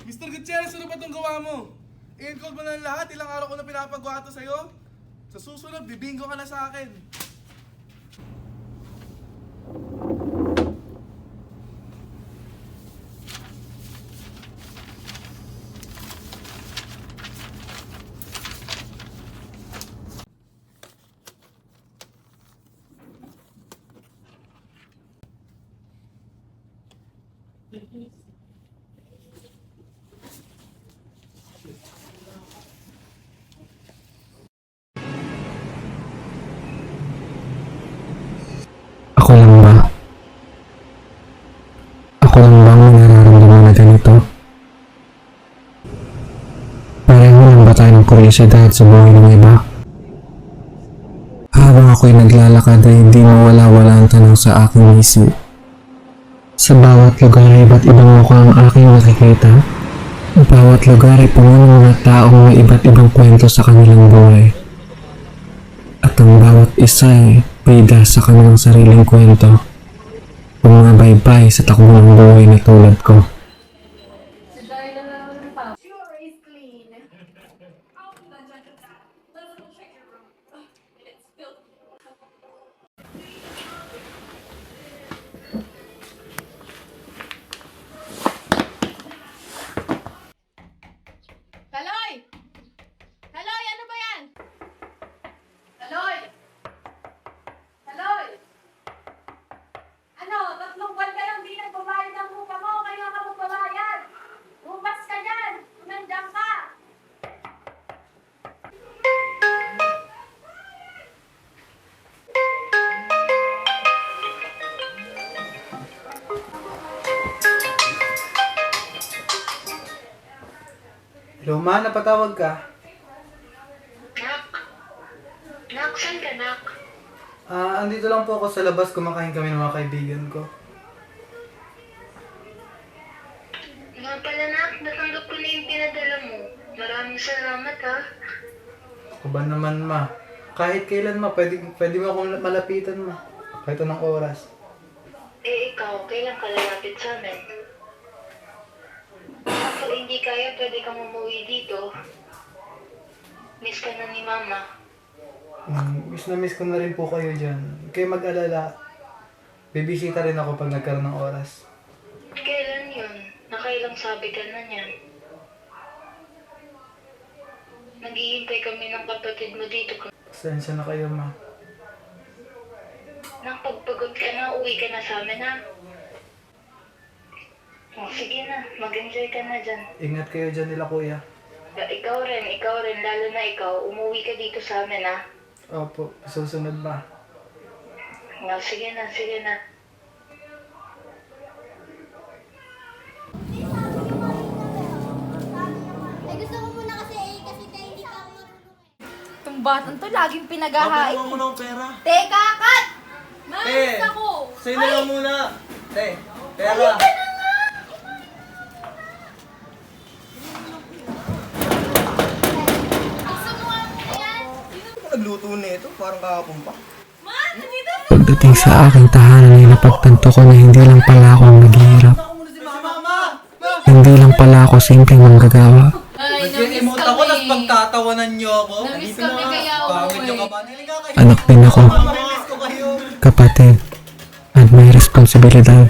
Mr. Gutierrez, ano ba itong gawa mo? I-encode mo na lahat, ilang araw ko na pinapagawa ito sa'yo. Sa susunod, bibingo ka na sa akin. Ako lang ba? Ako lang ba ang nararamdaman na ganito? Pareho lang ba tayo ng kuryosidad sa buhay ng iba? Habang ako'y naglalakad ay hindi mawala-wala ang tanong sa aking isip. Sa bawat lugar ay iba't ibang mukha ang aking nakikita. Bawat lugar ay puno ng mga taong may iba't ibang kwento sa kanilang buhay. At ang bawat isa ay bida sa kanilang sariling kwento. Kung mga baybay sa takbo ng buhay na tulad ko. Sure is clean. Kaloy! Kaloy, ano ba yan? Kaloy! Kaloy! Ano, 3 buwan ka lang di nagbabayad ng upa mo, kaya ka magbabayad. Bumas ka dyan! Nandiyan ka! Hello, ma, napatawag ka? Nak? Nak, saan ka, Nak? Andito lang po ako sa labas, kumakain kami ng mga kaibigan ko. Nga pala, Nak, natanggap ko na yung pinadala mo. Maraming salamat, ha? Ako ba naman, ma? Kahit kailan, ma, pwede mo akong malapitan, ma. Kahit anong oras. Eh, ikaw, kailan ka lalapit sa amin? Kapag hindi kaya, pwede kang umuwi dito. Miss ka na ni Mama. Miss na miss ko na rin po kayo dyan. Kayo mag-alala. Bibisita rin ako pag nagkaroon ng oras. Kailan yun? Nakailang sabi ka na niyan. Naghihintay kami ng kapatid mo dito. Pasensya na kayo, ma. Nang pagpagod ka na, uwi ka na sa amin, ha? Oh, sige na, mag-enjoy ka na dyan. Ingat kayo dyan nila, kuya. Ikaw rin, lalo na ikaw, umuwi ka dito sa amin, ha? Opo, susunod, ma. Oh, sige na, sige na. Eh, gusto ko muna kasi kasi tayo hindi ka ako marunong Itong batang to, laging pinaghahain. Papayawan mo na ang pera. Teka, kat! Maayos ako! Sa'yo na lang muna. Te, pera. Gusto mo nga muna yan? Ako nagluto nito, parang kahapon pa. Ma, nandito! Pagdating sa aking tahanan ay napagtanto ko na hindi lang pala ako ang naghihirap. Hindi lang pala ako simpleng manggagawa. Ay, Nag-emote ako, tapos pagtatawanan niyo ako. Namiss kami kaya Pangit umuwi. yung kabahan. Halika kayo. Anak din ako, Mamamiss ko kayo. kapatid, at may responsibilidad.